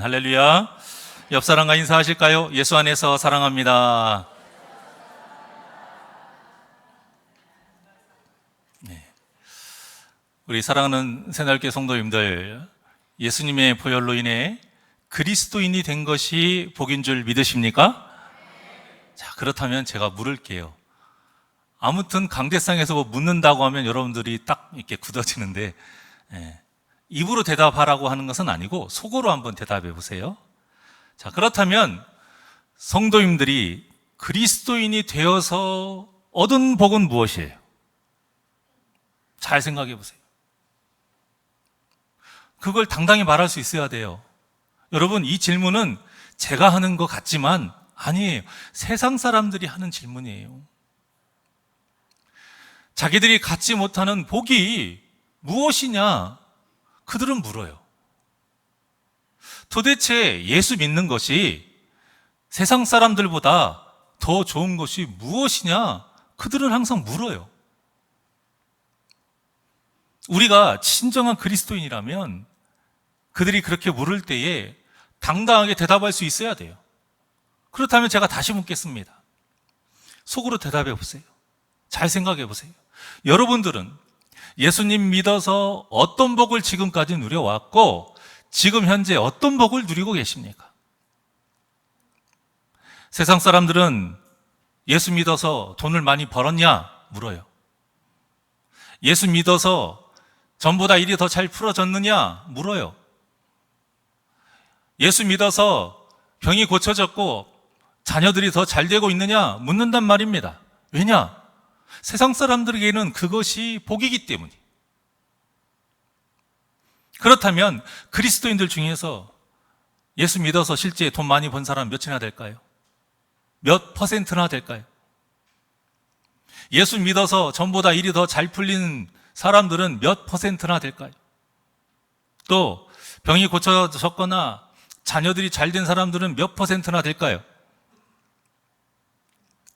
할렐루야. 옆 사람과 인사하실까요? 예수 안에서 사랑합니다. 네. 우리 사랑하는 새날개 성도님들, 예수님의 보혈로 인해 그리스도인이 된 것이 복인 줄 믿으십니까? 자, 그렇다면 제가 물을게요. 아무튼 강대상에서 뭐 묻는다고 하면 여러분들이 딱 이렇게 굳어지는데, 입으로 대답하라고 하는 것은 아니고 속으로 한번 대답해 보세요. 자, 그렇다면 성도님들이 그리스도인이 되어서 얻은 복은 무엇이에요? 잘 생각해 보세요. 그걸 당당히 말할 수 있어야 돼요. 여러분, 이 질문은 제가 하는 것 같지만 아니에요. 세상 사람들이 하는 질문이에요. 자기들이 갖지 못하는 복이 무엇이냐? 그들은 물어요. 도대체 예수 믿는 것이 세상 사람들보다 더 좋은 것이 무엇이냐? 그들은 항상 물어요. 우리가 진정한 그리스도인이라면 그들이 그렇게 물을 때에 당당하게 대답할 수 있어야 돼요. 그렇다면 제가 다시 묻겠습니다. 속으로 대답해 보세요. 잘 생각해 보세요. 여러분들은 예수님 믿어서 어떤 복을 지금까지 누려왔고 지금 현재 어떤 복을 누리고 계십니까? 세상 사람들은 예수 믿어서 돈을 많이 벌었냐? 물어요. 예수 믿어서 전보다 일이 더 잘 풀어졌느냐? 물어요. 예수 믿어서 병이 고쳐졌고 자녀들이 더 잘 되고 있느냐? 묻는단 말입니다. 왜냐? 세상 사람들에게는 그것이 복이기 때문에. 그렇다면 그리스도인들 중에서 예수 믿어서 실제 돈 많이 번 사람 몇이나 될까요? 몇 퍼센트나 될까요? 예수 믿어서 전보다 일이 더 잘 풀린 사람들은 몇 퍼센트나 될까요? 또 병이 고쳐졌거나 자녀들이 잘 된 사람들은 몇 퍼센트나 될까요?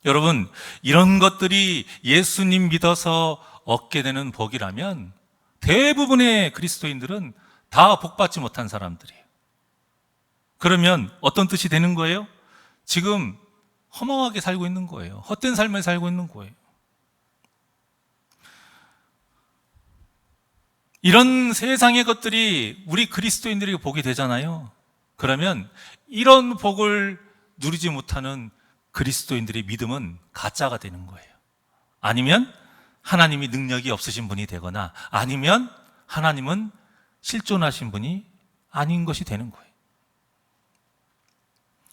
여러분, 이런 것들이 예수님 믿어서 얻게 되는 복이라면 대부분의 그리스도인들은 다 복받지 못한 사람들이에요. 그러면 어떤 뜻이 되는 거예요? 지금 허망하게 살고 있는 거예요. 헛된 삶을 살고 있는 거예요. 이런 세상의 것들이 우리 그리스도인들에게 복이 되잖아요. 그러면 이런 복을 누리지 못하는 그리스도인들의 믿음은 가짜가 되는 거예요. 아니면 하나님이 능력이 없으신 분이 되거나 아니면 하나님은 실존하신 분이 아닌 것이 되는 거예요.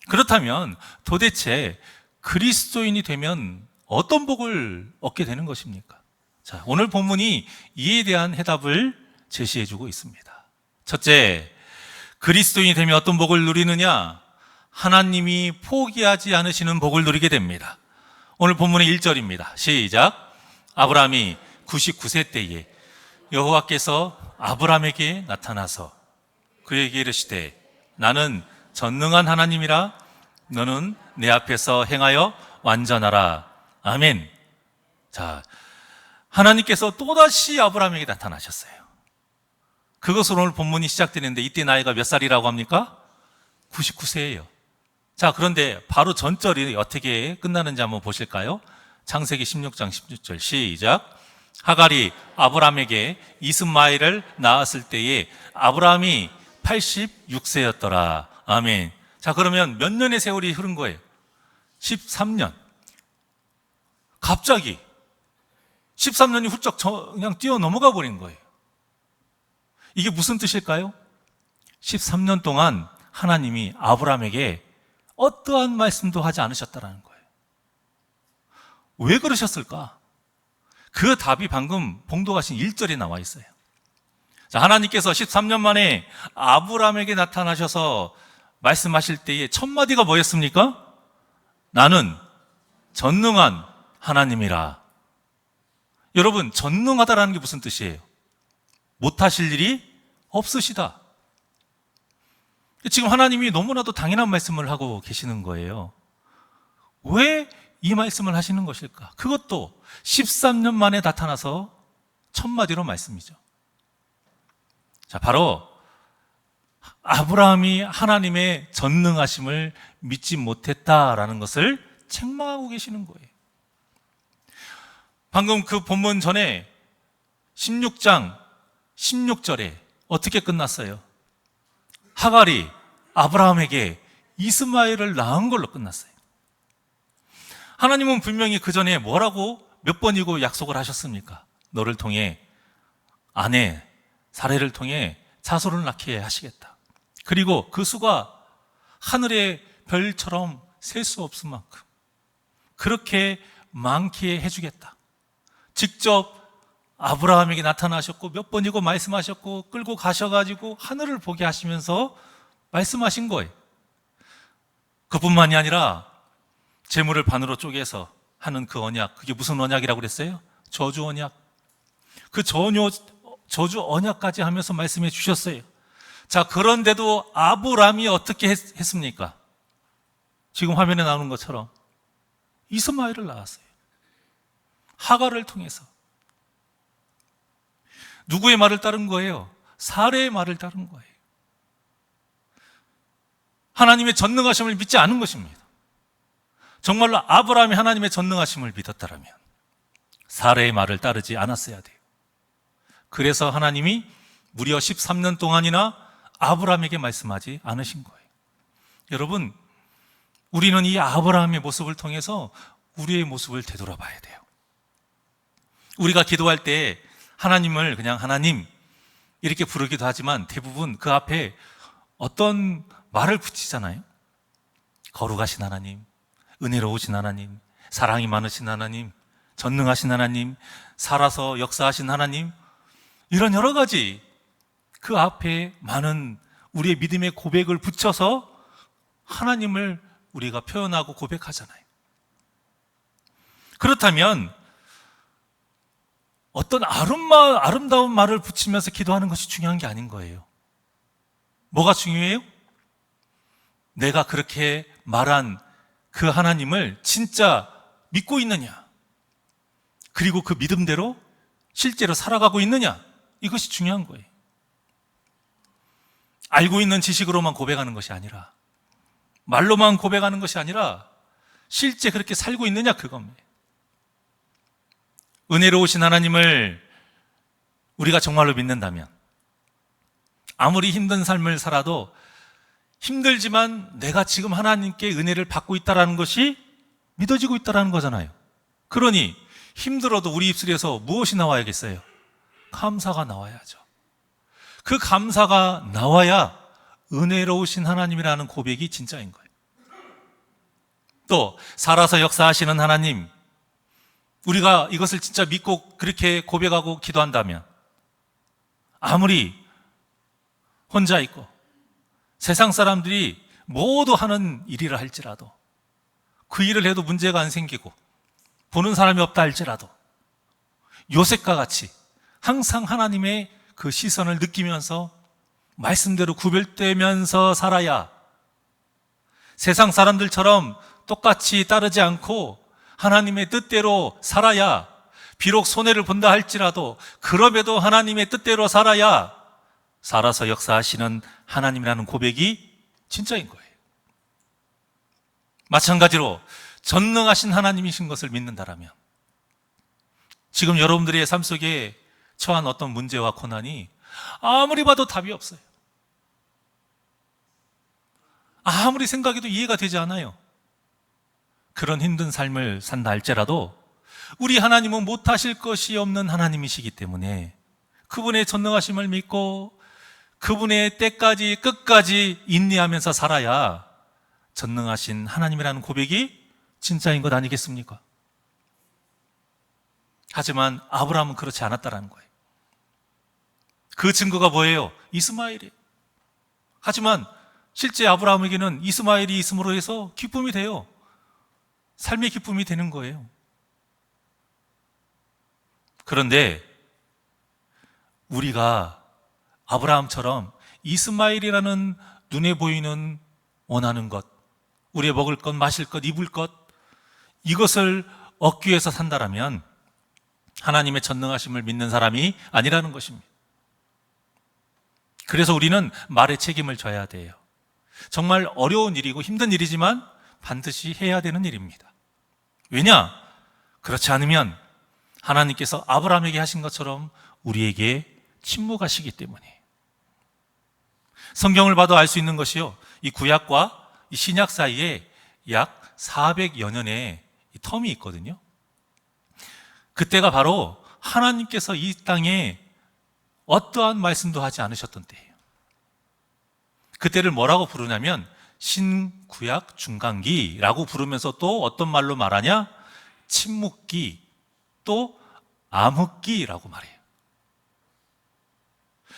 그렇다면 도대체 그리스도인이 되면 어떤 복을 얻게 되는 것입니까? 자, 오늘 본문이 이에 대한 해답을 제시해 주고 있습니다. 첫째, 그리스도인이 되면 어떤 복을 누리느냐? 하나님이 포기하지 않으시는 복을 누리게 됩니다. 오늘 본문의 1절입니다. 시작. 아브라함이 99세 때에 여호와께서 아브라함에게 나타나서 그에게 이르시되 나는 전능한 하나님이라 너는 내 앞에서 행하여 완전하라. 아멘. 자, 하나님께서 또다시 아브라함에게 나타나셨어요. 그것으로 오늘 본문이 시작되는데 이때 나이가 몇 살이라고 합니까? 99세예요. 자, 그런데 바로 전절이 어떻게 끝나는지 한번 보실까요? 창세기 16장 16절 시작. 하갈이 아브라함에게 이스마엘을 낳았을 때에 아브라함이 86세였더라. 아멘. 자, 그러면 몇 년의 세월이 흐른 거예요? 13년. 갑자기 13년이 훌쩍 그냥 뛰어 넘어가 버린 거예요. 이게 무슨 뜻일까요? 13년 동안 하나님이 아브라함에게 어떠한 말씀도 하지 않으셨다라는 거예요. 왜 그러셨을까? 그 답이 방금 봉독하신 1절에 나와 있어요. 자, 하나님께서 13년 만에 아브라함에게 나타나셔서 말씀하실 때에 첫 마디가 뭐였습니까? 나는 전능한 하나님이라. 여러분, 전능하다라는 게 무슨 뜻이에요? 못하실 일이 없으시다. 지금 하나님이 너무나도 당연한 말씀을 하고 계시는 거예요. 왜 이 말씀을 하시는 것일까? 그것도 13년 만에 나타나서 첫 마디로 말씀이죠. 자, 바로 아브라함이 하나님의 전능하심을 믿지 못했다라는 것을 책망하고 계시는 거예요. 방금 그 본문 전에 16장 16절에 어떻게 끝났어요? 하갈이 아브라함에게 이스마엘을 낳은 걸로 끝났어요. 하나님은 분명히 그 전에 뭐라고 몇 번이고 약속을 하셨습니까? 너를 통해 아내 사레를 통해 자손을 낳게 하시겠다. 그리고 그 수가 하늘의 별처럼 셀 수 없을 만큼 그렇게 많게 해주겠다. 직접 아브라함에게 나타나셨고 몇 번이고 말씀하셨고 끌고 가셔가지고 하늘을 보게 하시면서 말씀하신 거예요. 그뿐만이 아니라 재물을 반으로 쪼개서 하는 그 언약, 그게 무슨 언약이라고 그랬어요? 저주 언약. 그 저주 언약까지 하면서 말씀해 주셨어요. 자, 그런데도 아브라함이 어떻게 했습니까? 지금 화면에 나오는 것처럼 이스마엘을 낳았어요. 하갈을 통해서. 누구의 말을 따른 거예요? 사레의 말을 따른 거예요. 하나님의 전능하심을 믿지 않은 것입니다. 정말로 아브라함이 하나님의 전능하심을 믿었다라면 사레의 말을 따르지 않았어야 돼요. 그래서 하나님이 무려 13년 동안이나 아브라함에게 말씀하지 않으신 거예요. 여러분, 우리는 이 아브라함의 모습을 통해서 우리의 모습을 되돌아봐야 돼요. 우리가 기도할 때 하나님을 그냥 하나님 이렇게 부르기도 하지만 대부분 그 앞에 어떤 말을 붙이잖아요. 거룩하신 하나님, 은혜로우신 하나님, 사랑이 많으신 하나님, 전능하신 하나님, 살아서 역사하신 하나님, 이런 여러 가지 그 앞에 많은 우리의 믿음의 고백을 붙여서 하나님을 우리가 표현하고 고백하잖아요. 그렇다면 어떤 아름다운 말을 붙이면서 기도하는 것이 중요한 게 아닌 거예요. 뭐가 중요해요? 내가 그렇게 말한 그 하나님을 진짜 믿고 있느냐? 그리고 그 믿음대로 실제로 살아가고 있느냐? 이것이 중요한 거예요. 알고 있는 지식으로만 고백하는 것이 아니라, 말로만 고백하는 것이 아니라 실제 그렇게 살고 있느냐, 그겁니다. 은혜로우신 하나님을 우리가 정말로 믿는다면 아무리 힘든 삶을 살아도 힘들지만 내가 지금 하나님께 은혜를 받고 있다는 것이 믿어지고 있다는 거잖아요. 그러니 힘들어도 우리 입술에서 무엇이 나와야겠어요? 감사가 나와야죠. 그 감사가 나와야 은혜로우신 하나님이라는 고백이 진짜인 거예요. 또 살아서 역사하시는 하나님, 우리가 이것을 진짜 믿고 그렇게 고백하고 기도한다면 아무리 혼자 있고 세상 사람들이 모두 하는 일이라 할지라도 그 일을 해도 문제가 안 생기고 보는 사람이 없다 할지라도 요셉과 같이 항상 하나님의 그 시선을 느끼면서 말씀대로 구별되면서 살아야, 세상 사람들처럼 똑같이 따르지 않고 하나님의 뜻대로 살아야, 비록 손해를 본다 할지라도 그럼에도 하나님의 뜻대로 살아야 살아서 역사하시는 하나님이라는 고백이 진짜인 거예요. 마찬가지로 전능하신 하나님이신 것을 믿는다라면 지금 여러분들의 삶 속에 처한 어떤 문제와 고난이 아무리 봐도 답이 없어요. 아무리 생각해도 이해가 되지 않아요. 그런 힘든 삶을 산다 할지라도 우리 하나님은 못하실 것이 없는 하나님이시기 때문에 그분의 전능하심을 믿고 그분의 때까지 끝까지 인내하면서 살아야 전능하신 하나님이라는 고백이 진짜인 것 아니겠습니까? 하지만 아브라함은 그렇지 않았다는 거예요. 그 증거가 뭐예요? 이스마엘이에요. 하지만 실제 아브라함에게는 이스마엘이 있음으로 해서 기쁨이 돼요. 삶의 기쁨이 되는 거예요. 그런데 우리가 아브라함처럼 이스마엘이라는 눈에 보이는 원하는 것, 우리의 먹을 것, 마실 것, 입을 것, 이것을 얻기 위해서 산다라면 하나님의 전능하심을 믿는 사람이 아니라는 것입니다. 그래서 우리는 말의 책임을 져야 돼요. 정말 어려운 일이고 힘든 일이지만 반드시 해야 되는 일입니다. 왜냐? 그렇지 않으면 하나님께서 아브라함에게 하신 것처럼 우리에게 침묵하시기 때문에. 성경을 봐도 알 수 있는 것이요, 이 구약과 이 신약 사이에 약 400여 년의 텀이 있거든요. 그때가 바로 하나님께서 이 땅에 어떠한 말씀도 하지 않으셨던 때예요. 그때를 뭐라고 부르냐면 신구약 중간기라고 부르면서 또 어떤 말로 말하냐? 침묵기, 또 암흑기라고 말해요.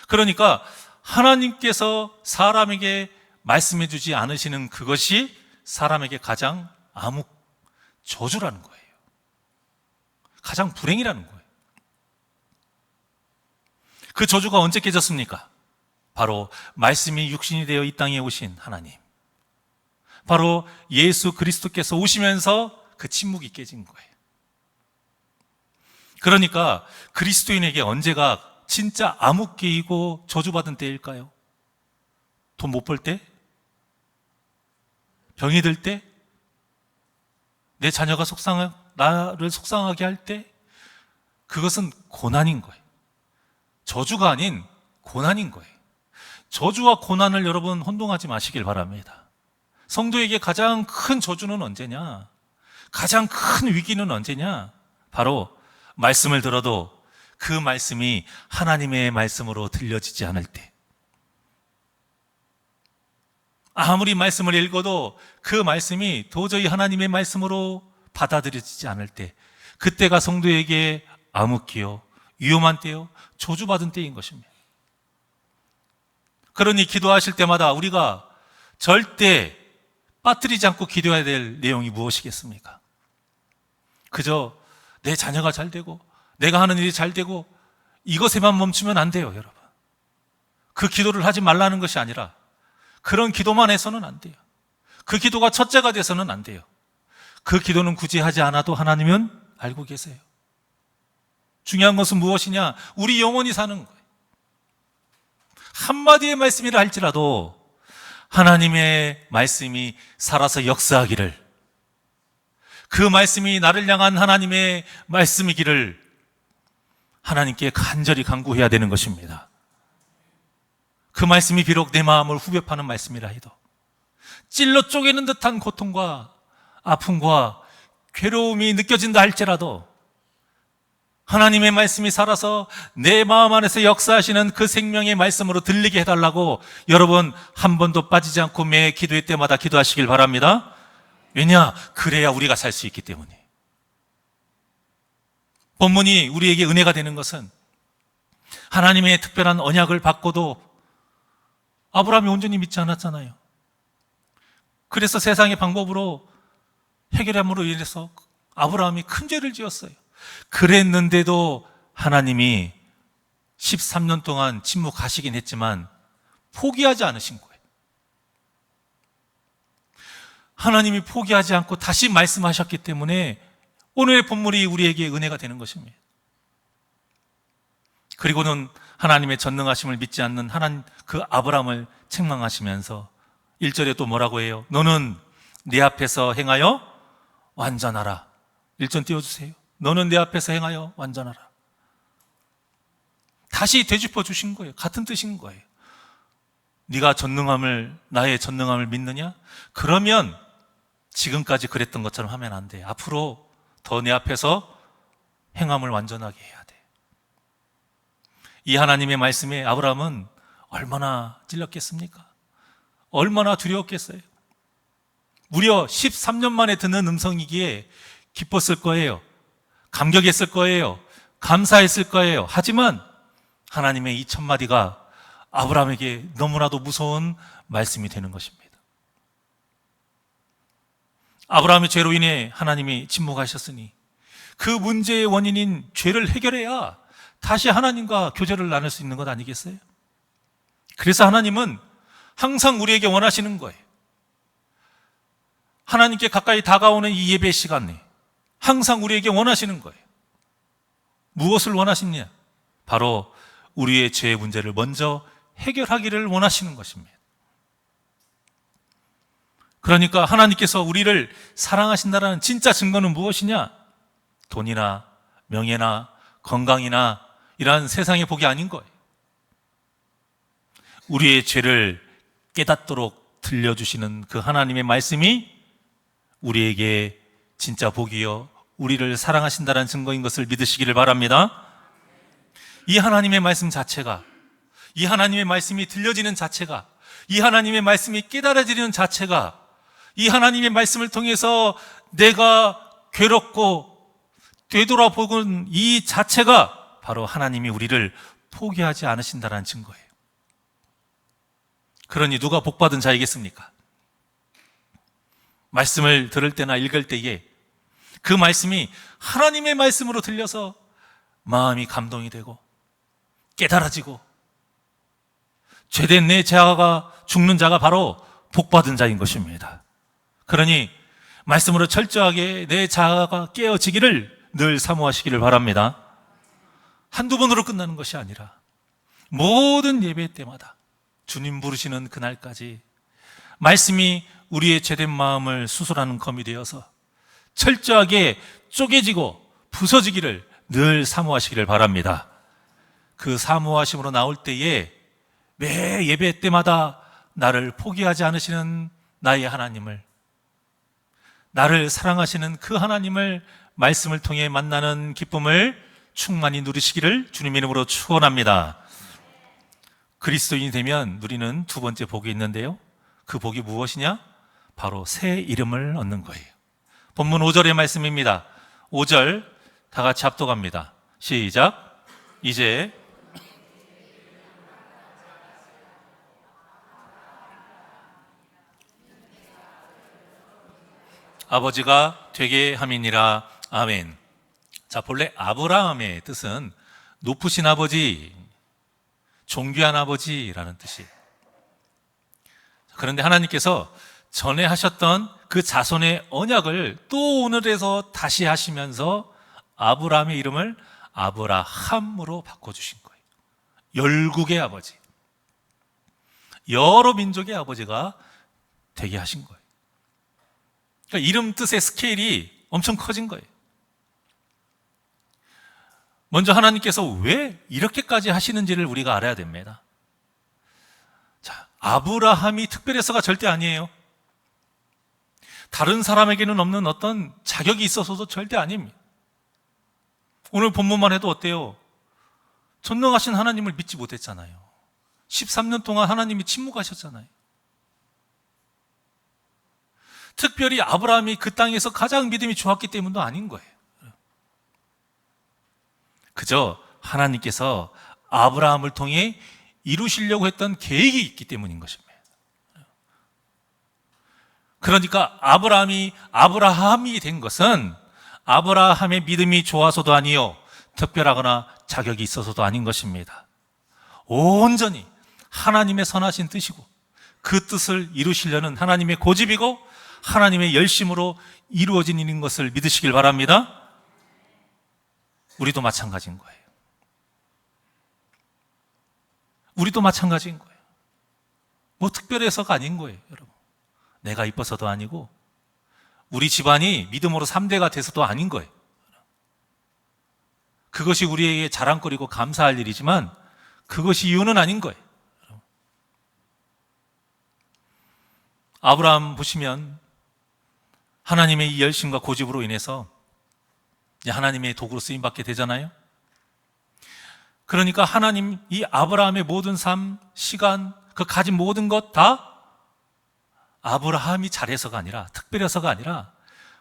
그러니까 하나님께서 사람에게 말씀해 주지 않으시는 그것이 사람에게 가장 암흑, 저주라는 거예요. 가장 불행이라는 거예요. 그 저주가 언제 깨졌습니까? 바로 말씀이 육신이 되어 이 땅에 오신 하나님, 바로 예수 그리스도께서 오시면서 그 침묵이 깨진 거예요. 그러니까 그리스도인에게 언제가 진짜 암흑기이고 저주받은 때일까요? 돈 못 벌 때? 병이 들 때? 내 자녀가 나를 속상하게 할 때? 그것은 고난인 거예요. 저주가 아닌 고난인 거예요. 저주와 고난을 여러분 혼동하지 마시길 바랍니다. 성도에게 가장 큰 저주는 언제냐? 가장 큰 위기는 언제냐? 바로 말씀을 들어도 그 말씀이 하나님의 말씀으로 들려지지 않을 때, 아무리 말씀을 읽어도 그 말씀이 도저히 하나님의 말씀으로 받아들여지지 않을 때, 그때가 성도에게 암흑기요, 위험한 때요, 저주받은 때인 것입니다. 그러니 기도하실 때마다 우리가 절대 빠뜨리지 않고 기도해야 될 내용이 무엇이겠습니까? 그저 내 자녀가 잘 되고 내가 하는 일이 잘 되고 이것에만 멈추면 안 돼요, 여러분. 그 기도를 하지 말라는 것이 아니라 그런 기도만 해서는 안 돼요. 그 기도가 첫째가 돼서는 안 돼요. 그 기도는 굳이 하지 않아도 하나님은 알고 계세요. 중요한 것은 무엇이냐? 우리 영혼이 사는 거예요. 한마디의 말씀이라 할지라도 하나님의 말씀이 살아서 역사하기를, 그 말씀이 나를 향한 하나님의 말씀이기를 하나님께 간절히 간구해야 되는 것입니다. 그 말씀이 비록 내 마음을 후벼 파는 말씀이라 해도, 찔러 쪼개는 듯한 고통과 아픔과 괴로움이 느껴진다 할지라도 하나님의 말씀이 살아서 내 마음 안에서 역사하시는 그 생명의 말씀으로 들리게 해달라고 여러분 한 번도 빠지지 않고 매 기도회 때마다 기도하시길 바랍니다. 왜냐? 그래야 우리가 살 수 있기 때문에. 본문이 우리에게 은혜가 되는 것은 하나님의 특별한 언약을 받고도 아브라함이 온전히 믿지 않았잖아요. 그래서 세상의 방법으로 해결함으로 인해서 아브라함이 큰 죄를 지었어요. 그랬는데도 하나님이 13년 동안 침묵하시긴 했지만 포기하지 않으신 거예요. 하나님이 포기하지 않고 다시 말씀하셨기 때문에 오늘의 본문이 우리에게 은혜가 되는 것입니다. 그리고는 하나님의 전능하심을 믿지 않는 그 아브라함을 책망하시면서 1절에 또 뭐라고 해요? 너는 내 앞에서 행하여 완전하라. 1절 띄워주세요. 너는 내 앞에서 행하여 완전하라. 다시 되짚어 주신 거예요. 같은 뜻인 거예요. 네가 나의 전능함을 믿느냐? 그러면 지금까지 그랬던 것처럼 하면 안 돼. 앞으로 더 내 앞에서 행함을 완전하게 해야 돼. 이 하나님의 말씀에 아브라함은 얼마나 찔렸겠습니까? 얼마나 두려웠겠어요? 무려 13년 만에 듣는 음성이기에 기뻤을 거예요. 감격했을 거예요. 감사했을 거예요. 하지만 하나님의 이 첫마디가 아브라함에게 너무나도 무서운 말씀이 되는 것입니다. 아브라함의 죄로 인해 하나님이 침묵하셨으니 그 문제의 원인인 죄를 해결해야 다시 하나님과 교제를 나눌 수 있는 것 아니겠어요? 그래서 하나님은 항상 우리에게 원하시는 거예요. 하나님께 가까이 다가오는 이 예배 시간에 항상 우리에게 원하시는 거예요. 무엇을 원하시냐? 바로 우리의 죄의 문제를 먼저 해결하기를 원하시는 것입니다. 그러니까 하나님께서 우리를 사랑하신다는 진짜 증거는 무엇이냐? 돈이나 명예나 건강이나 이러한 세상의 복이 아닌 거예요. 우리의 죄를 깨닫도록 들려주시는 그 하나님의 말씀이 우리에게 진짜 복이요 우리를 사랑하신다는 증거인 것을 믿으시기를 바랍니다. 이 하나님의 말씀 자체가, 이 하나님의 말씀이 들려지는 자체가, 이 하나님의 말씀이 깨달아지는 자체가, 이 하나님의 말씀을 통해서 내가 괴롭고 되돌아보는 이 자체가 바로 하나님이 우리를 포기하지 않으신다는 증거예요. 그러니 누가 복받은 자이겠습니까? 말씀을 들을 때나 읽을 때에 그 말씀이 하나님의 말씀으로 들려서 마음이 감동이 되고 깨달아지고 죄된 내 자아가 죽는 자가 바로 복받은 자인 것입니다. 그러니 말씀으로 철저하게 내 자아가 깨어지기를 늘 사모하시기를 바랍니다. 한두 번으로 끝나는 것이 아니라 모든 예배 때마다 주님 부르시는 그날까지 말씀이 우리의 죄된 마음을 수술하는 검이 되어서 철저하게 쪼개지고 부서지기를 늘 사모하시기를 바랍니다. 그 사모하심으로 나올 때에 매 예배 때마다 나를 포기하지 않으시는 나의 하나님을, 나를 사랑하시는 그 하나님을 말씀을 통해 만나는 기쁨을 충만히 누리시기를 주님의 이름으로 축원합니다. 그리스도인이 되면 누리는 두 번째 복이 있는데요, 그 복이 무엇이냐? 바로 새 이름을 얻는 거예요. 본문 5절의 말씀입니다. 5절 다 같이 합독합니다. 시작. 이제 아버지가 되게 함이니라. 아멘. 자, 본래 아브라함의 뜻은 높으신 아버지, 존귀한 아버지라는 뜻이에요. 그런데 하나님께서 전에 하셨던 그 자손의 언약을 또 오늘에서 다시 하시면서 아브라함의 이름을 아브라함으로 바꿔주신 거예요. 열국의 아버지, 여러 민족의 아버지가 되게 하신 거예요. 그러니까 이름 뜻의 스케일이 엄청 커진 거예요. 먼저 하나님께서 왜 이렇게까지 하시는지를 우리가 알아야 됩니다. 자, 아브라함이 특별해서가 절대 아니에요. 다른 사람에게는 없는 어떤 자격이 있어서도 절대 아닙니다. 오늘 본문만 해도 어때요? 전능하신 하나님을 믿지 못했잖아요. 13년 동안 하나님이 침묵하셨잖아요. 특별히 아브라함이 그 땅에서 가장 믿음이 좋았기 때문도 아닌 거예요. 그저 하나님께서 아브라함을 통해 이루시려고 했던 계획이 있기 때문인 것입니다. 그러니까 아브라함이 된 것은 아브라함의 믿음이 좋아서도 아니요, 특별하거나 자격이 있어서도 아닌 것입니다. 온전히 하나님의 선하신 뜻이고 그 뜻을 이루시려는 하나님의 고집이고 하나님의 열심으로 이루어진 일인 것을 믿으시길 바랍니다. 우리도 마찬가지인 거예요. 우리도 마찬가지인 거예요. 뭐 특별해서가 아닌 거예요, 여러분. 내가 이뻐서도 아니고 우리 집안이 믿음으로 3대가 돼서도 아닌 거예요. 그것이 우리에게 자랑거리고 감사할 일이지만 그것이 이유는 아닌 거예요. 아브라함 보시면 하나님의 이 열심과 고집으로 인해서 하나님의 도구로 쓰임받게 되잖아요. 그러니까 하나님, 이 아브라함의 모든 삶, 시간, 그 가진 모든 것 다 아브라함이 잘해서가 아니라, 특별해서가 아니라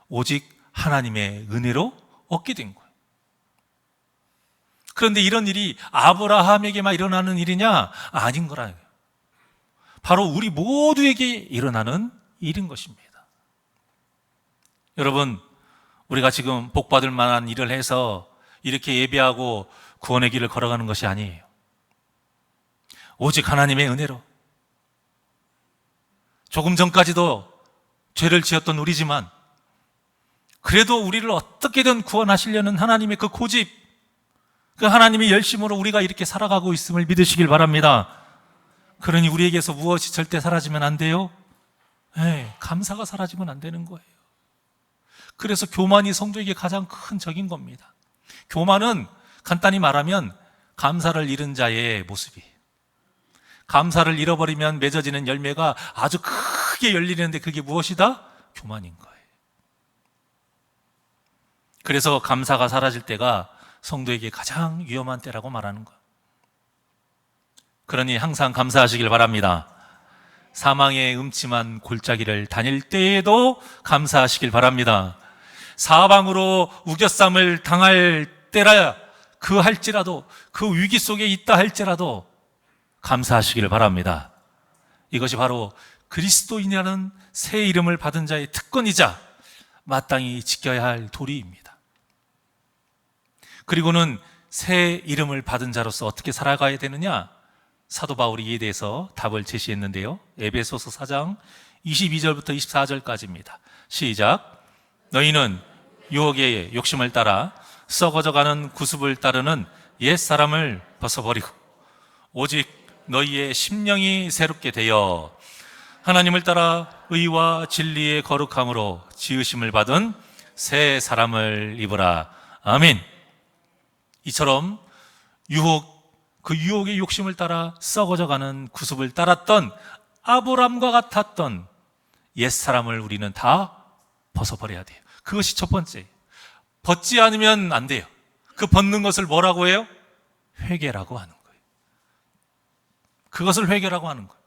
오직 하나님의 은혜로 얻게 된 거예요. 그런데 이런 일이 아브라함에게만 일어나는 일이냐? 아닌 거라요. 바로 우리 모두에게 일어나는 일인 것입니다. 여러분, 우리가 지금 복받을 만한 일을 해서 이렇게 예배하고 구원의 길을 걸어가는 것이 아니에요. 오직 하나님의 은혜로. 조금 전까지도 죄를 지었던 우리지만 그래도 우리를 어떻게든 구원하시려는 하나님의 그 고집, 그 하나님의 열심으로 우리가 이렇게 살아가고 있음을 믿으시길 바랍니다. 그러니 우리에게서 무엇이 절대 사라지면 안 돼요? 네, 감사가 사라지면 안 되는 거예요. 그래서 교만이 성도에게 가장 큰 적인 겁니다. 교만은 간단히 말하면 감사를 잃은 자의 모습이에요. 감사를 잃어버리면 맺어지는 열매가 아주 크게 열리는데 그게 무엇이다? 교만인 거예요. 그래서 감사가 사라질 때가 성도에게 가장 위험한 때라고 말하는 거예요. 그러니 항상 감사하시길 바랍니다. 사망의 음침한 골짜기를 다닐 때에도 감사하시길 바랍니다. 사방으로 우겨쌈을 당할 때라 그 할지라도, 그 위기 속에 있다 할지라도 감사하시길 바랍니다. 이것이 바로 그리스도인이라는 새 이름을 받은 자의 특권이자 마땅히 지켜야 할 도리입니다. 그리고는 새 이름을 받은 자로서 어떻게 살아가야 되느냐? 사도 바울이 이에 대해서 답을 제시했는데요. 에베소서 4장 22절부터 24절까지입니다. 시작. 너희는 유혹의 욕심을 따라 썩어져가는 구습을 따르는 옛사람을 벗어버리고 오직 너희의 심령이 새롭게 되어 하나님을 따라 의와 진리의 거룩함으로 지으심을 받은 새 사람을 입으라. 아멘. 이처럼 그 유혹의 욕심을 따라 썩어져가는 구습을 따랐던 아브람과 같았던 옛사람을 우리는 다 벗어버려야 돼요. 그것이 첫 번째. 벗지 않으면 안 돼요. 그 벗는 것을 뭐라고 해요? 회개라고 하는 거예요. 그것을 회개라고 하는 거예요.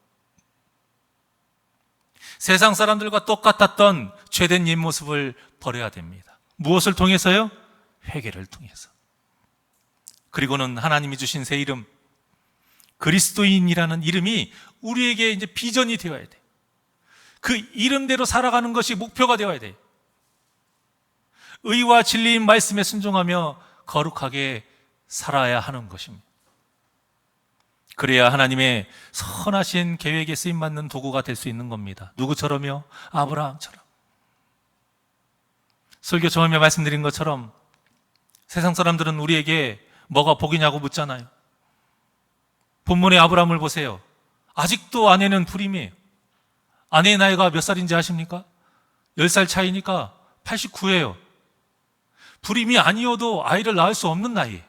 세상 사람들과 똑같았던 죄된 옛 모습을 버려야 됩니다. 무엇을 통해서요? 회개를 통해서. 그리고는 하나님이 주신 새 이름, 그리스도인이라는 이름이 우리에게 이제 비전이 되어야 돼. 그 이름대로 살아가는 것이 목표가 되어야 돼. 의와 진리인 말씀에 순종하며 거룩하게 살아야 하는 것입니다. 그래야 하나님의 선하신 계획에 쓰임받는 도구가 될 수 있는 겁니다. 누구처럼요? 아브라함처럼. 설교 처음에 말씀드린 것처럼 세상 사람들은 우리에게 뭐가 복이냐고 묻잖아요. 본문의 아브라함을 보세요. 아직도 아내는 불임이에요. 아내의 나이가 몇 살인지 아십니까? 10살 차이니까 89예요. 불임이 아니어도 아이를 낳을 수 없는 나이예요.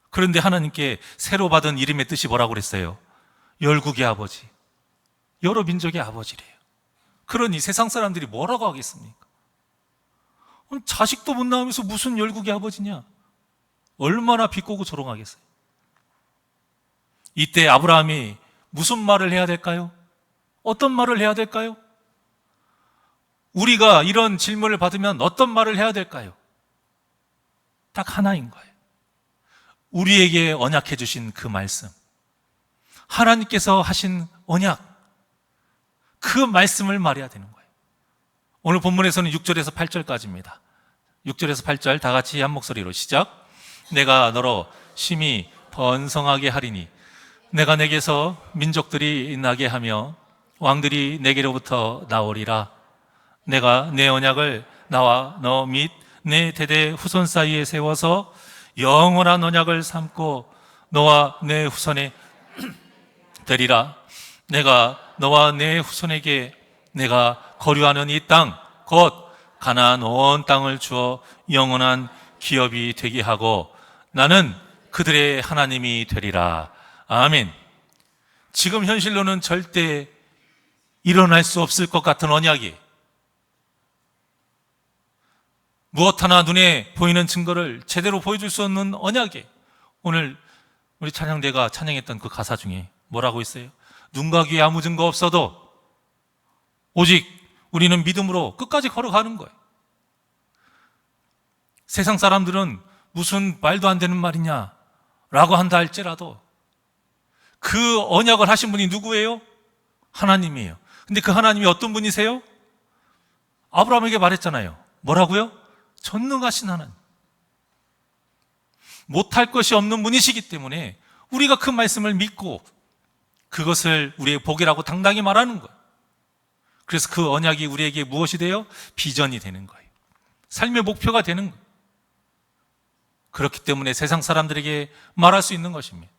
그런데 하나님께 새로 받은 이름의 뜻이 뭐라고 그랬어요? 열국의 아버지, 여러 민족의 아버지래요. 그러니 세상 사람들이 뭐라고 하겠습니까? 자식도 못 낳으면서 무슨 열국의 아버지냐? 얼마나 비꼬고 조롱하겠어요. 이때 아브라함이 무슨 말을 해야 될까요? 어떤 말을 해야 될까요? 우리가 이런 질문을 받으면 어떤 말을 해야 될까요? 딱 하나인 거예요. 우리에게 언약해 주신 그 말씀, 하나님께서 하신 언약, 그 말씀을 말해야 되는 거예요. 오늘 본문에서는 6절에서 8절까지입니다. 6절에서 8절 다 같이 한 목소리로 시작. 내가 너로 심히 번성하게 하리니 내가 내게서 민족들이 나게 하며 왕들이 내게로부터 나오리라. 내가 내 언약을 나와 너 및 내 대대 후손 사이에 세워서 영원한 언약을 삼고 너와 내 후손에 되리라. 내가 너와 내 후손에게 내가 거류하는 이 땅 곧 가나안 온 땅을 주어 영원한 기업이 되게 하고 나는 그들의 하나님이 되리라. 아멘. 지금 현실로는 절대 일어날 수 없을 것 같은 언약이, 무엇 하나 눈에 보이는 증거를 제대로 보여줄 수 없는 언약이, 오늘 우리 찬양대가 찬양했던 그 가사 중에 뭐라고 있어요? 눈과 귀에 아무 증거 없어도 오직 우리는 믿음으로 끝까지 걸어가는 거예요. 세상 사람들은 무슨 말도 안 되는 말이냐 라고 한다 할지라도 그 언약을 하신 분이 누구예요? 하나님이에요. 근데 그 하나님이 어떤 분이세요? 아브라함에게 말했잖아요. 뭐라고요? 전능하신 하나님. 못할 것이 없는 분이시기 때문에 우리가 그 말씀을 믿고 그것을 우리의 복이라고 당당히 말하는 거예요. 그래서 그 언약이 우리에게 무엇이 돼요? 비전이 되는 거예요. 삶의 목표가 되는 거예요. 그렇기 때문에 세상 사람들에게 말할 수 있는 것입니다.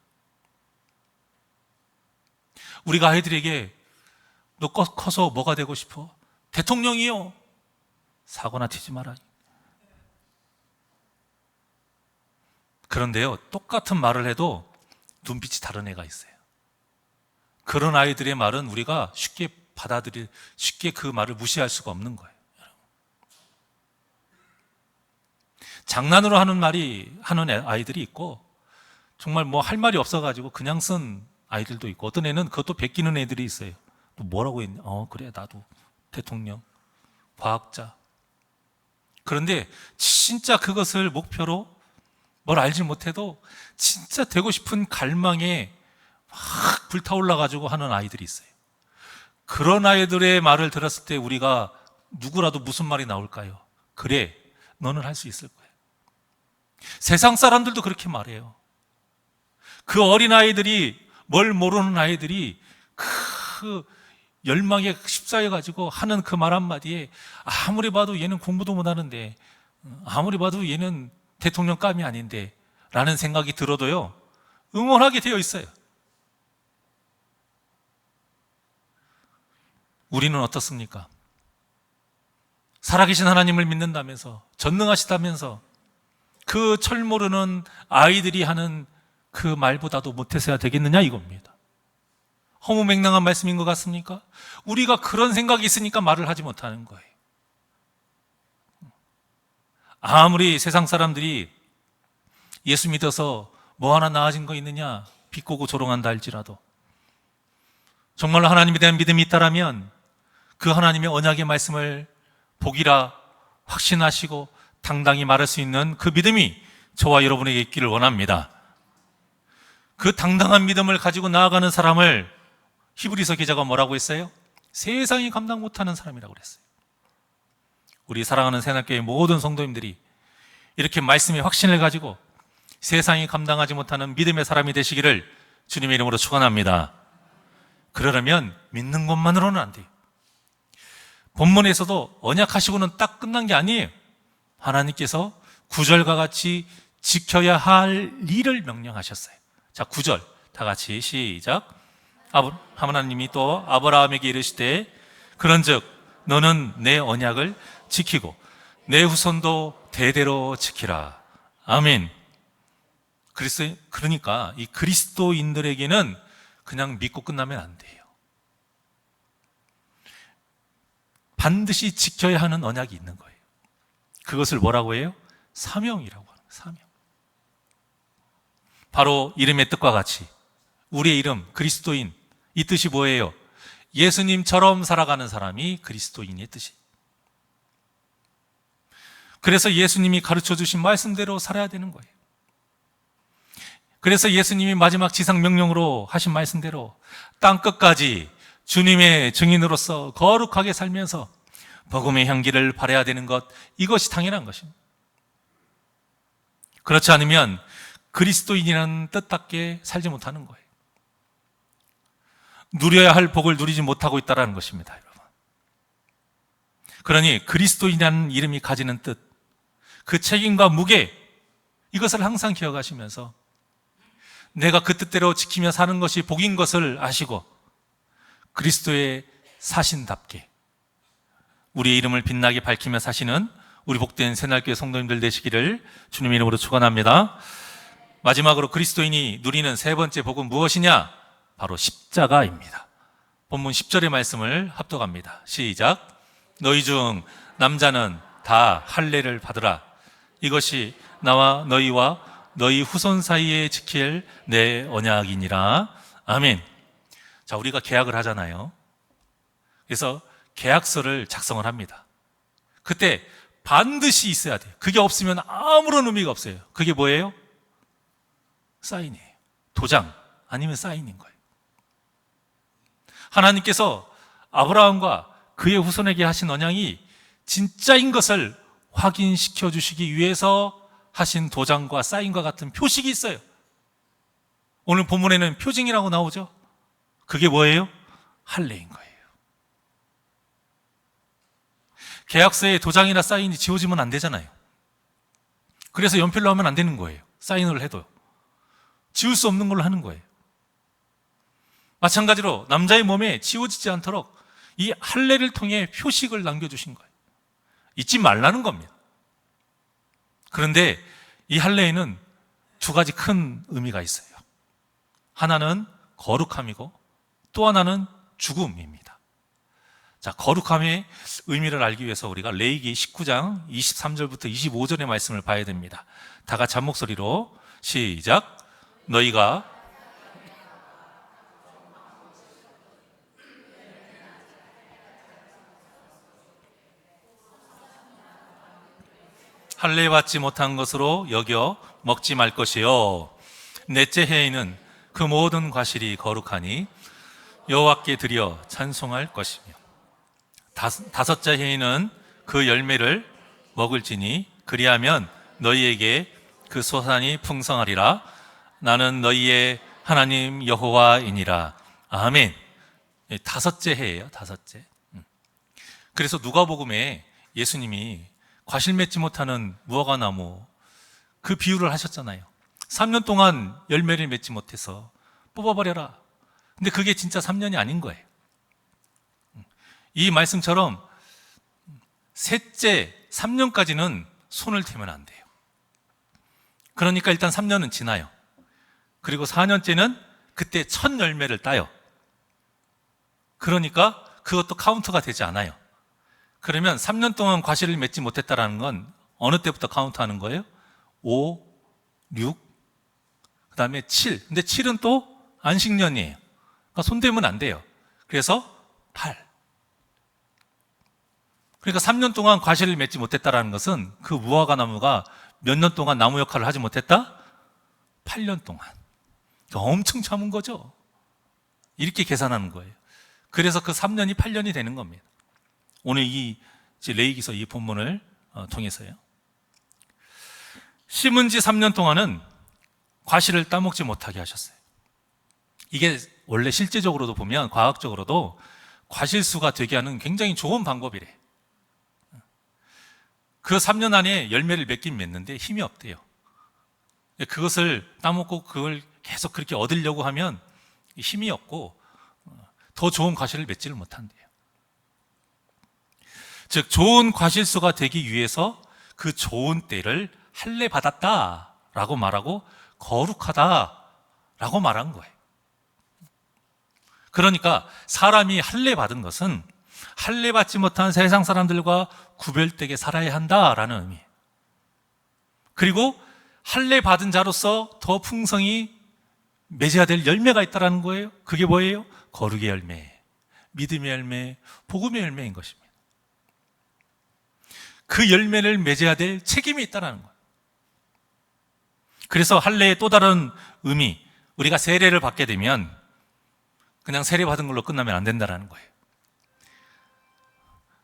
우리가 아이들에게 너 커서 뭐가 되고 싶어? 대통령이요. 사고나 치지 마라. 그런데요, 똑같은 말을 해도 눈빛이 다른 애가 있어요. 그런 아이들의 말은 우리가 쉽게 쉽게 그 말을 무시할 수가 없는 거예요. 장난으로 하는 아이들이 있고, 정말 뭐 할 말이 없어가지고 그냥 쓴 아이들도 있고, 어떤 애는 그것도 베끼는 애들이 있어요. 또 뭐라고 했냐? 그래, 나도 대통령, 과학자. 그런데 진짜 그것을 목표로 뭘 알지 못해도 진짜 되고 싶은 갈망에 막 불타올라가지고 하는 아이들이 있어요. 그런 아이들의 말을 들었을 때 우리가 누구라도 무슨 말이 나올까요? 그래, 너는 할 수 있을 거야. 세상 사람들도 그렇게 말해요. 그 어린 아이들이, 뭘 모르는 아이들이 그 열망에 휩싸여가지고 하는 그 말 한마디에 아무리 봐도 얘는 공부도 못하는데, 아무리 봐도 얘는 대통령감이 아닌데 라는 생각이 들어도요, 응원하게 되어 있어요. 우리는 어떻습니까? 살아계신 하나님을 믿는다면서, 전능하시다면서 그 철 모르는 아이들이 하는 그 말보다도 못해서야 되겠느냐 이겁니다. 허무맹랑한 말씀인 것 같습니까? 우리가 그런 생각이 있으니까 말을 하지 못하는 거예요. 아무리 세상 사람들이 예수 믿어서 뭐 하나 나아진 거 있느냐 비꼬고 조롱한다 할지라도, 정말로 하나님에 대한 믿음이 있다라면 그 하나님의 언약의 말씀을 복이라 확신하시고 당당히 말할 수 있는 그 믿음이 저와 여러분에게 있기를 원합니다. 그 당당한 믿음을 가지고 나아가는 사람을 히브리서 기자가 뭐라고 했어요? 세상이 감당 못하는 사람이라고 그랬어요. 우리 사랑하는 새날교회 모든 성도님들이 이렇게 말씀의 확신을 가지고 세상이 감당하지 못하는 믿음의 사람이 되시기를 주님의 이름으로 축원합니다. 그러려면 믿는 것만으로는 안 돼요. 본문에서도 언약하시고는 딱 끝난 게 아니에요. 하나님께서 9절과 같이 지켜야 할 일을 명령하셨어요. 자, 9절 다 같이 시작. 하나님이 또 아브라함에게 이르시되 그런즉 너는 내 언약을 지키고 내 후손도 대대로 지키라. 아멘. 그러니까 이 그리스도인들에게는 그냥 믿고 끝나면 안 돼요. 반드시 지켜야 하는 언약이 있는 거예요. 그것을 뭐라고 해요? 사명이라고 하는 거예요. 사명. 바로 이름의 뜻과 같이 우리의 이름 그리스도인, 이 뜻이 뭐예요? 예수님처럼 살아가는 사람이 그리스도인의 뜻이. 그래서 예수님이 가르쳐 주신 말씀대로 살아야 되는 거예요. 그래서 예수님이 마지막 지상 명령으로 하신 말씀대로 땅 끝까지 주님의 증인으로서 거룩하게 살면서 복음의 향기를 발해야 되는 것, 이것이 당연한 것입니다. 그렇지 않으면 그리스도인이라는 뜻답게 살지 못하는 거예요. 누려야 할 복을 누리지 못하고 있다는 것입니다, 여러분. 그러니 그리스도인이라는 이름이 가지는 뜻, 그 책임과 무게, 이것을 항상 기억하시면서 내가 그 뜻대로 지키며 사는 것이 복인 것을 아시고 그리스도의 사신답게 우리의 이름을 빛나게 밝히며 사시는 우리 복된 새날교회 성도님들 되시기를 주님의 이름으로 축원합니다. 마지막으로 그리스도인이 누리는 세 번째 복은 무엇이냐? 바로 십자가입니다. 본문 10절의 말씀을 합독합니다. 시작. 너희 중 남자는 다 할례를 받으라. 이것이 나와 너희와 너희 후손 사이에 지킬 내 언약이니라. 아멘. 자, 우리가 계약을 하잖아요. 그래서 계약서를 작성을 합니다. 그때 반드시 있어야 돼요. 그게 없으면 아무런 의미가 없어요. 그게 뭐예요? 사인이에요. 도장 아니면 사인인 거예요. 하나님께서 아브라함과 그의 후손에게 하신 언약이 진짜인 것을 확인시켜 주시기 위해서 하신 도장과 사인과 같은 표식이 있어요. 오늘 본문에는 표징이라고 나오죠. 그게 뭐예요? 할례인 거예요. 계약서에 도장이나 사인이 지워지면 안 되잖아요. 그래서 연필로 하면 안 되는 거예요. 사인을 해도 지울 수 없는 걸로 하는 거예요. 마찬가지로 남자의 몸에 지워지지 않도록 이 할례를 통해 표식을 남겨주신 거예요. 잊지 말라는 겁니다. 그런데 이 할례에는 두 가지 큰 의미가 있어요. 하나는 거룩함이고 또 하나는 죽음입니다. 자, 거룩함의 의미를 알기 위해서 우리가 레위기 19장 23절부터 25절의 말씀을 봐야 됩니다. 다 같이 한 목소리로 시작. 너희가 할례 받지 못한 것으로 여겨 먹지 말 것이요 넷째 해에는 그 모든 과실이 거룩하니 여호와께 드려 찬송할 것이며 다섯째 해에는 그 열매를 먹을지니 그리하면 너희에게 그 소산이 풍성하리라. 나는 너희의 하나님 여호와이니라. 아멘. 다섯째 해예요. 다섯째. 그래서 누가복음에 예수님이 과실 맺지 못하는 무화과나무 그 비유를 하셨잖아요. 3년 동안 열매를 맺지 못해서 뽑아버려라. 근데 그게 진짜 3년이 아닌 거예요. 이 말씀처럼 셋째 3년까지는 손을 대면 안 돼요. 그러니까 일단 3년은 지나요. 그리고 4년째는 그때 첫 열매를 따요. 그러니까 그것도 카운트가 되지 않아요. 그러면 3년 동안 과실을 맺지 못했다는 건 어느 때부터 카운트하는 거예요? 5, 6, 그 다음에 7. 근데 7은 또 안식년이에요. 그러니까 손대면 안 돼요. 그래서 8. 그러니까 3년 동안 과실을 맺지 못했다는 것은 그 무화과 나무가 몇 년 동안 나무 역할을 하지 못했다? 8년 동안. 그러니까 엄청 참은 거죠. 이렇게 계산하는 거예요. 그래서 그 3년이 8년이 되는 겁니다. 오늘 이 레위기서 이 본문을 통해서요. 심은 지 3년 동안은 과실을 따먹지 못하게 하셨어요. 이게 원래 실제적으로도 보면 과학적으로도 과실수가 되게 하는 굉장히 좋은 방법이래. 그 3년 안에 열매를 맺긴 맺는데 힘이 없대요. 그것을 따먹고 그걸 계속 그렇게 얻으려고 하면 힘이 없고 더 좋은 과실을 맺지를 못한대요. 즉 좋은 과실수가 되기 위해서 그 좋은 때를 할례 받았다라고 말하고 거룩하다라고 말한 거예요. 그러니까 사람이 할례 받은 것은 할례 받지 못한 세상 사람들과 구별되게 살아야 한다라는 의미예요. 그리고 할례 받은 자로서 더 풍성히 맺어야 될 열매가 있다는 거예요. 그게 뭐예요? 거룩의 열매, 믿음의 열매, 복음의 열매인 것입니다. 그 열매를 맺어야 될 책임이 있다는 거예요. 그래서 할례의 또 다른 의미, 우리가 세례를 받게 되면 그냥 세례 받은 걸로 끝나면 안 된다는 거예요.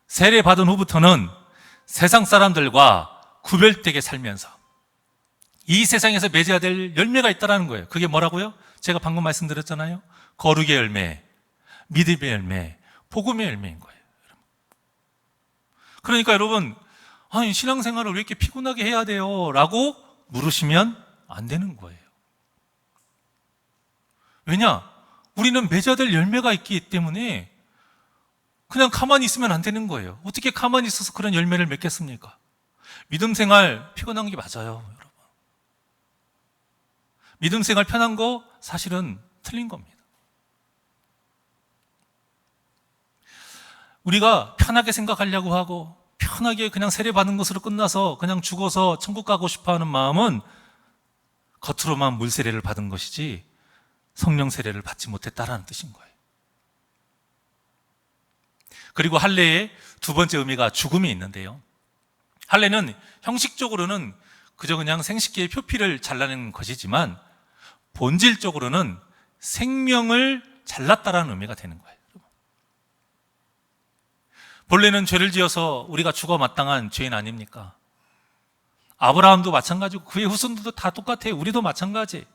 세례 받은 후부터는 세상 사람들과 구별되게 살면서 이 세상에서 맺어야 될 열매가 있다는 거예요. 그게 뭐라고요? 제가 방금 말씀드렸잖아요. 거룩의 열매, 믿음의 열매, 복음의 열매인 거예요. 그러니까 여러분, 아니 신앙생활을 왜 이렇게 피곤하게 해야 돼요? 라고 물으시면 안 되는 거예요. 왜냐? 우리는 맺어야 될 열매가 있기 때문에 그냥 가만히 있으면 안 되는 거예요. 어떻게 가만히 있어서 그런 열매를 맺겠습니까? 믿음 생활 피곤한 게 맞아요, 여러분. 믿음 생활 편한 거 사실은 틀린 겁니다. 우리가 편하게 생각하려고 하고 편하게 그냥 세례 받은 것으로 끝나서 그냥 죽어서 천국 가고 싶어 하는 마음은 겉으로만 물 세례를 받은 것이지 성령 세례를 받지 못했다라는 뜻인 거예요. 그리고 할례의 두 번째 의미가 죽음이 있는데요. 할례는 형식적으로는 그저 그냥 생식기의 표피를 잘라낸 것이지만 본질적으로는 생명을 잘랐다라는 의미가 되는 거예요. 본래는 죄를 지어서 우리가 죽어 마땅한 죄인 아닙니까? 아브라함도 마찬가지고 그의 후손들도 다 똑같아요. 우리도 마찬가지.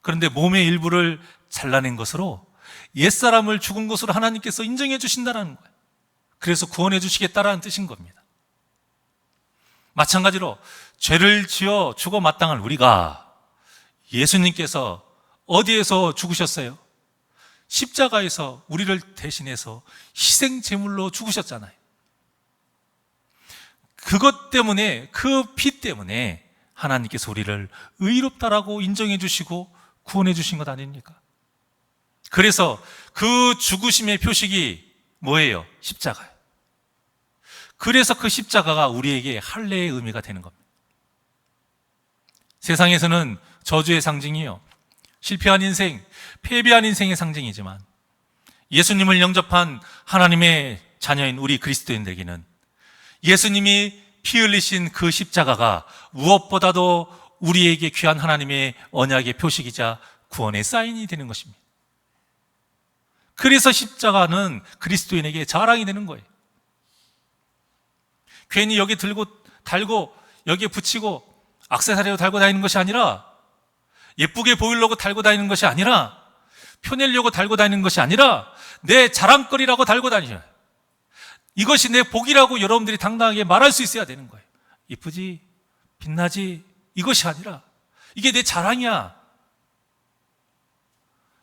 그런데 몸의 일부를 잘라낸 것으로 옛사람을 죽은 것으로 하나님께서 인정해 주신다는 거예요. 그래서 구원해 주시겠다라는 뜻인 겁니다. 마찬가지로 죄를 지어 죽어 마땅한 우리가 예수님께서 어디에서 죽으셨어요? 십자가에서 우리를 대신해서 희생 제물로 죽으셨잖아요. 그것 때문에, 그 피 때문에 하나님께서 우리를 의롭다라고 인정해 주시고 구원해 주신 것 아닙니까? 그래서 그 죽으심의 표식이 뭐예요? 십자가예요. 그래서 그 십자가가 우리에게 할례의 의미가 되는 겁니다. 세상에서는 저주의 상징이요, 실패한 인생, 패배한 인생의 상징이지만 예수님을 영접한 하나님의 자녀인 우리 그리스도인들에게는 예수님이 피 흘리신 그 십자가가 무엇보다도 우리에게 귀한 하나님의 언약의 표식이자 구원의 사인이 되는 것입니다. 그래서 십자가는 그리스도인에게 자랑이 되는 거예요. 괜히 여기 들고 달고 여기에 붙이고 액세서리로 달고 다니는 것이 아니라, 예쁘게 보이려고 달고 다니는 것이 아니라, 펴내려고 달고 다니는 것이 아니라 내 자랑거리라고 달고 다니셔요. 이것이 내 복이라고 여러분들이 당당하게 말할 수 있어야 되는 거예요. 이쁘지? 빛나지? 이것이 아니라 이게 내 자랑이야.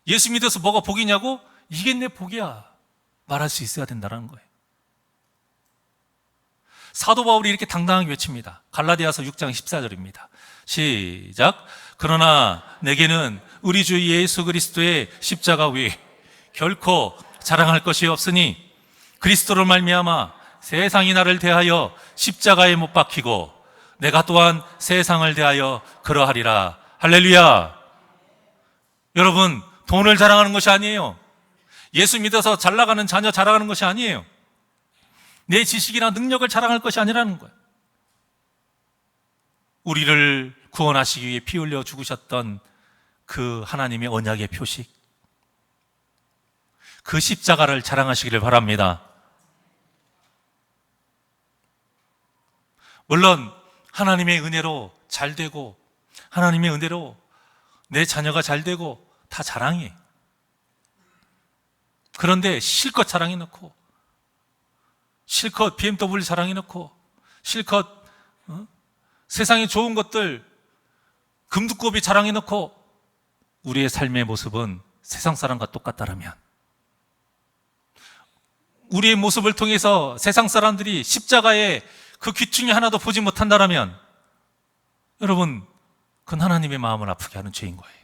예수 믿어서 뭐가 복이냐고? 이게 내 복이야 말할 수 있어야 된다는 거예요. 사도 바울이 이렇게 당당하게 외칩니다. 갈라디아서 6장 14절입니다. 시작. 그러나 내게는 우리 주 예수 그리스도의 십자가 외에 결코 자랑할 것이 없으니 그리스도로 말미암아 세상이 나를 대하여 십자가에 못 박히고 내가 또한 세상을 대하여 그러하리라. 할렐루야. 여러분, 돈을 자랑하는 것이 아니에요. 예수 믿어서 잘 나가는 자녀 자랑하는 것이 아니에요. 내 지식이나 능력을 자랑할 것이 아니라는 거예요. 우리를 구원하시기 위해 피 흘려 죽으셨던 그 하나님의 언약의 표식, 그 십자가를 자랑하시기를 바랍니다. 물론 하나님의 은혜로 잘 되고, 하나님의 은혜로 내 자녀가 잘 되고 다 자랑해. 그런데 실컷 자랑해놓고, 실컷 BMW 자랑해놓고, 실컷 세상에 좋은 것들 금두꺼비 자랑해놓고 우리의 삶의 모습은 세상 사람과 똑같다라면, 우리의 모습을 통해서 세상 사람들이 십자가의 그 귀퉁이 하나도 보지 못한다라면, 여러분, 그건 하나님의 마음을 아프게 하는 죄인 거예요.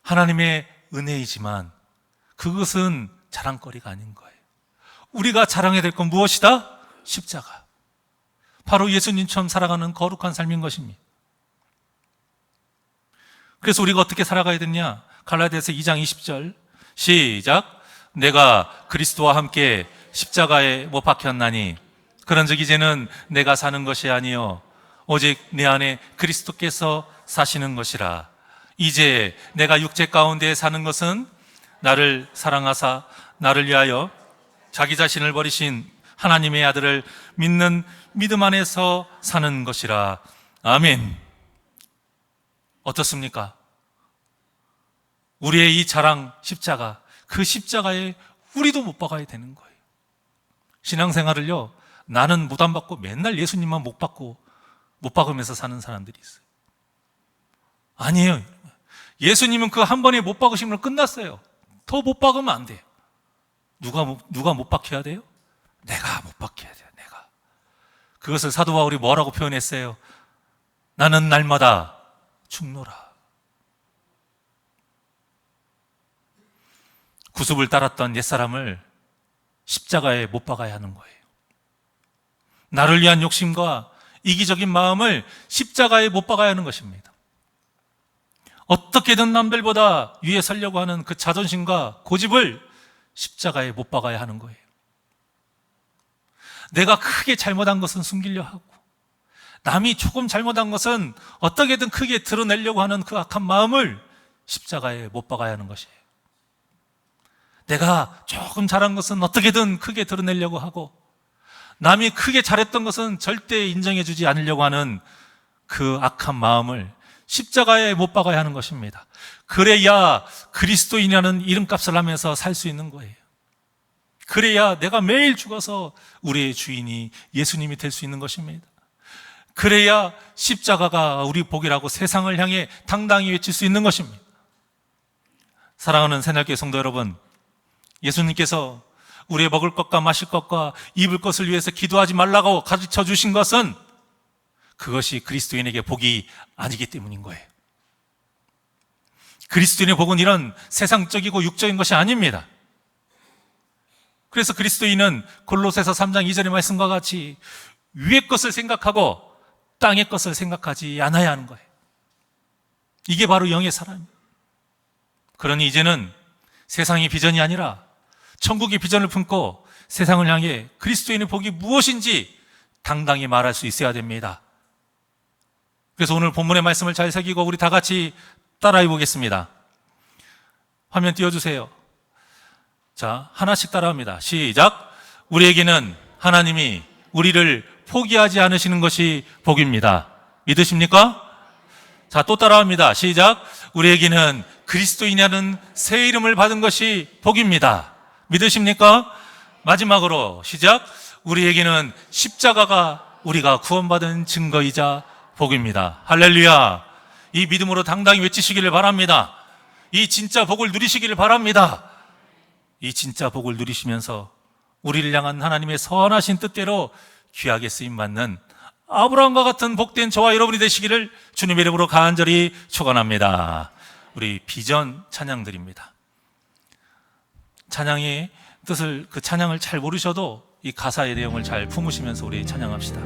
하나님의 은혜이지만 그것은 자랑거리가 아닌 거예요. 우리가 자랑해야 될 건 무엇이다? 십자가. 바로 예수님처럼 살아가는 거룩한 삶인 것입니다. 그래서 우리가 어떻게 살아가야 되냐? 갈라디아서 2장 20절 시작. 내가 그리스도와 함께 십자가에 못 박혔나니 그런즉 이제는 내가 사는 것이 아니요 오직 내 안에 그리스도께서 사시는 것이라. 이제 내가 육체 가운데 사는 것은 나를 사랑하사 나를 위하여 자기 자신을 버리신 하나님의 아들을 믿는 믿음 안에서 사는 것이라. 아멘. 어떻습니까? 우리의 이 자랑 십자가, 그 십자가에 우리도 못 박아야 되는 거예요. 신앙생활을요, 나는 못 안 받고 맨날 예수님만 못 박으면서 사는 사람들이 있어요. 아니에요. 예수님은 그 한 번에 못 박으시면 끝났어요. 더 못 박으면 안 돼요. 누가 못 박혀야 돼요? 내가 못 박혀야 돼요. 내가. 그것을 사도 바울이 뭐라고 표현했어요? 나는 날마다 죽노라. 구습을 따랐던 옛사람을 십자가에 못 박아야 하는 거예요. 나를 위한 욕심과 이기적인 마음을 십자가에 못 박아야 하는 것입니다. 어떻게든 남들보다 위에 서려고 하는 그 자존심과 고집을 십자가에 못 박아야 하는 거예요. 내가 크게 잘못한 것은 숨기려 하고, 남이 조금 잘못한 것은 어떻게든 크게 드러내려고 하는 그 악한 마음을 십자가에 못 박아야 하는 것이에요. 내가 조금 잘한 것은 어떻게든 크게 드러내려고 하고, 남이 크게 잘했던 것은 절대 인정해주지 않으려고 하는 그 악한 마음을 십자가에 못 박아야 하는 것입니다. 그래야 그리스도인이라는 이름값을 하면서 살 수 있는 거예요. 그래야 내가 매일 죽어서 우리의 주인이 예수님이 될 수 있는 것입니다. 그래야 십자가가 우리 복이라고 세상을 향해 당당히 외칠 수 있는 것입니다. 사랑하는 새날교회 성도 여러분, 예수님께서 우리의 먹을 것과 마실 것과 입을 것을 위해서 기도하지 말라고 가르쳐 주신 것은 그것이 그리스도인에게 복이 아니기 때문인 거예요. 그리스도인의 복은 이런 세상적이고 육적인 것이 아닙니다. 그래서 그리스도인은 골로새서 3장 2절의 말씀과 같이 위의 것을 생각하고 땅의 것을 생각하지 않아야 하는 거예요. 이게 바로 영의 사람입니다. 그러니 이제는 세상의 비전이 아니라 천국의 비전을 품고 세상을 향해 그리스도인의 복이 무엇인지 당당히 말할 수 있어야 됩니다. 그래서 오늘 본문의 말씀을 잘 새기고 우리 다 같이 따라해 보겠습니다. 화면 띄워주세요. 자, 하나씩 따라합니다. 시작. 우리에게는 하나님이 우리를 포기하지 않으시는 것이 복입니다. 믿으십니까? 자, 또 따라합니다. 시작. 우리에게는 그리스도인이라는 새 이름을 받은 것이 복입니다. 믿으십니까? 마지막으로 시작. 우리에게는 십자가가 우리가 구원받은 증거이자 복입니다. 할렐루야. 이 믿음으로 당당히 외치시기를 바랍니다. 이 진짜 복을 누리시기를 바랍니다. 이 진짜 복을 누리시면서 우리를 향한 하나님의 선하신 뜻대로 귀하게 쓰임받는 아브라함과 같은 복된 저와 여러분이 되시기를 주님의 이름으로 간절히 축원합니다. 우리 비전 찬양 드립니다. 찬양의 뜻을, 그 찬양을 잘 모르셔도 이 가사의 내용을 잘 품으시면서 우리 찬양합시다.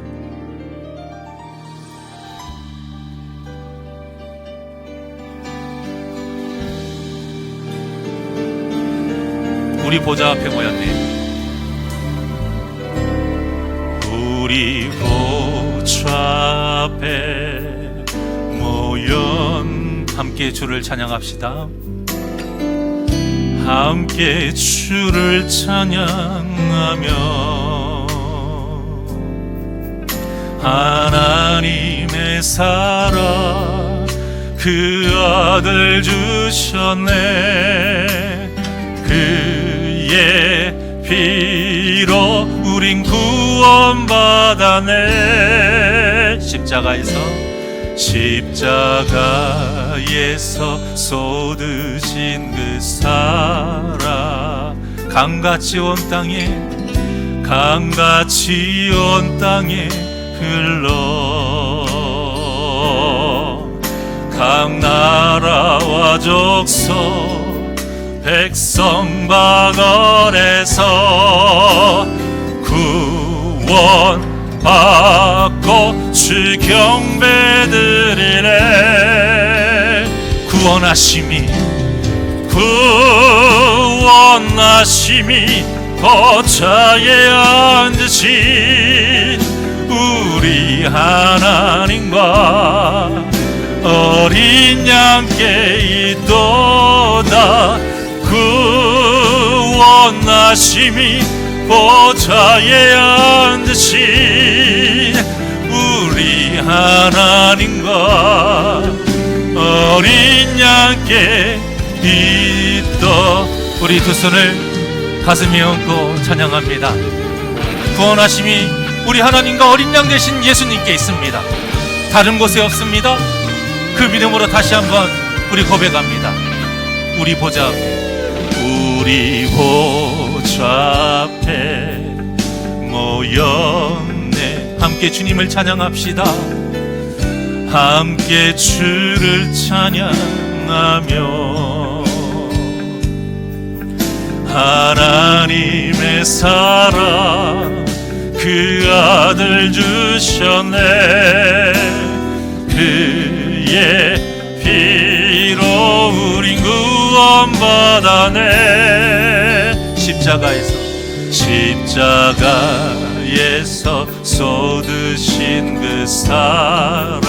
우리 보좌 앞에 모였네. 우리 보좌 앞에 모연 함께 주를 찬양합시다. 함께 주를 찬양하며 하나님의 사랑 그 아들 주셨네. 그의 피로 우린 구원받았네. 십자가에서 쏟으신 그 사랑 강같이 온 땅에 흘러 각 나라와 족속 백성 박원에서 구원받고 주 경배드리네. 구원하심이 보좌에 앉으신 우리 하나님과 어린 양께 있도다. 구원하심이 보좌에 앉으신 우리 하나님과 어린 양께 있도. 우리 두 손을 가슴에 얹고 찬양합니다. 구원하심이 우리 하나님과 어린 양 되신 예수님께 있습니다. 다른 곳에 없습니다. 그 믿음으로 다시 한번 우리 고백합니다. 우리 보좌 앞에 모였네. 함께 주님을 찬양합시다. 함께 주를 찬양하며 하나님의 사랑 그 아들 주셨네. 그의 피로 우린 구원받았네. 십자가에서 쏟으신 그 사랑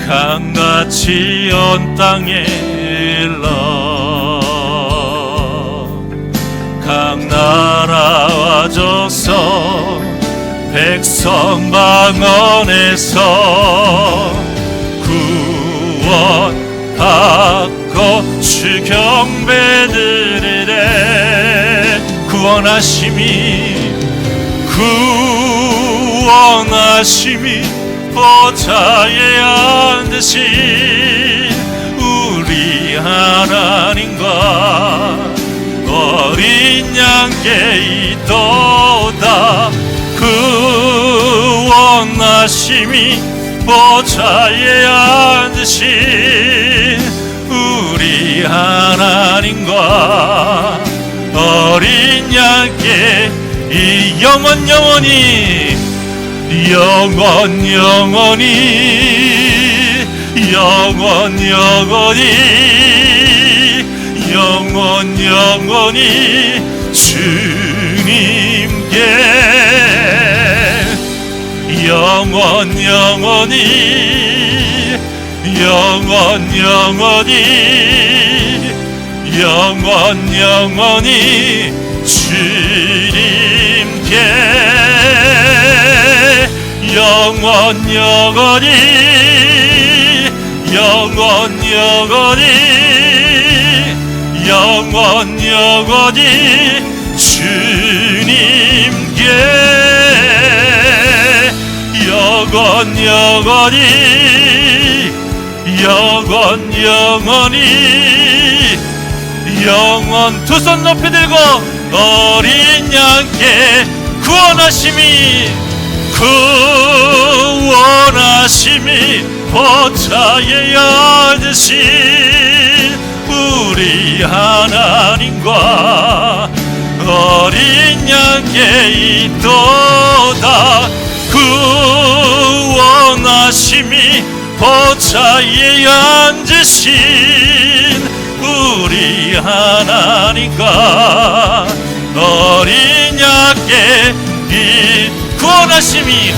강같이 온 땅에 흘러 각 나라와 족속 백성 방언에서 구원받고 주 경배드리래. 구원하심이 보좌에 앉으신 하나님과 어린 양께 있도다. 그 원하심이 보좌에 앉으신 우리 하나님과 어린 양께 이 영원히 주님께 영원히 주님께 영원히 주님께 영원 두 손 높이 들고 어린 양께 구원하심이 보좌에 앉으신 우리 하나님과 어린 양께 있도다. 구원하심이 보좌에 앉으신 우리 하나님과 어린 양께 구원하심이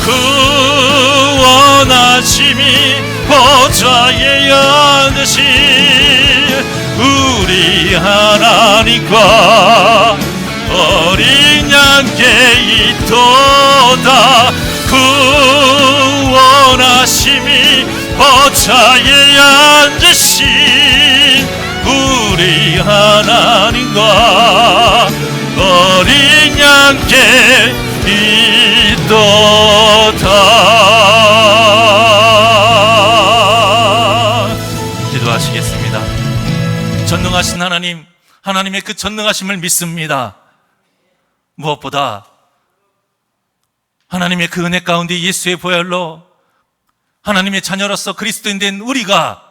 보좌에 앉으신 우리 하나님과 어린 양께 있도다. 구원하심이 보좌에 앉으신 우리 하나님과 어린 양께 있도다. 기도하시겠습니다. 전능하신 하나님의 그 전능하심을 믿습니다. 무엇보다 하나님의 그 은혜 가운데 예수의 보혈로 하나님의 자녀로서 그리스도인 된 우리가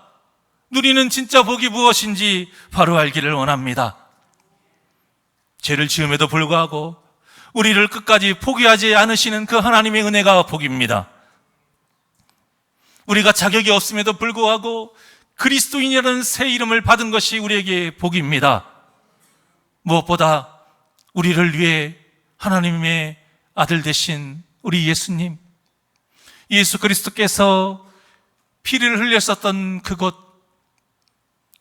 누리는 진짜 복이 무엇인지 바로 알기를 원합니다. 죄를 지음에도 불구하고 우리를 끝까지 포기하지 않으시는 그 하나님의 은혜가 복입니다. 우리가 자격이 없음에도 불구하고 그리스도인이라는 새 이름을 받은 것이 우리에게 복입니다. 무엇보다 우리를 위해 하나님의 아들 되신 우리 예수님, 예수 그리스도께서 피를 흘렸었던 그곳,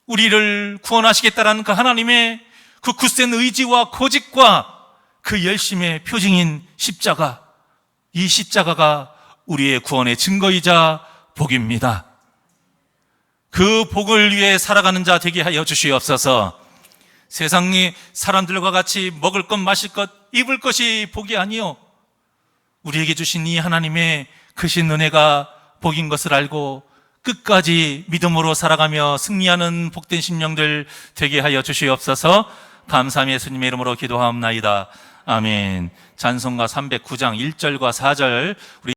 우리를 구원하시겠다라는 그 하나님의 그 굳센 의지와 고집과 그 열심의 표징인 십자가, 이 십자가가 우리의 구원의 증거이자 복입니다. 그 복을 위해 살아가는 자 되게 하여 주시옵소서. 세상의 사람들과 같이 먹을 것, 마실 것, 입을 것이 복이 아니요, 우리에게 주신 이 하나님의 크신 은혜가 복인 것을 알고 끝까지 믿음으로 살아가며 승리하는 복된 심령들 되게 하여 주시옵소서. 감사함이 예수님의 이름으로 기도하옵나이다. 아멘. 찬송가 309장 1절과 4절 우리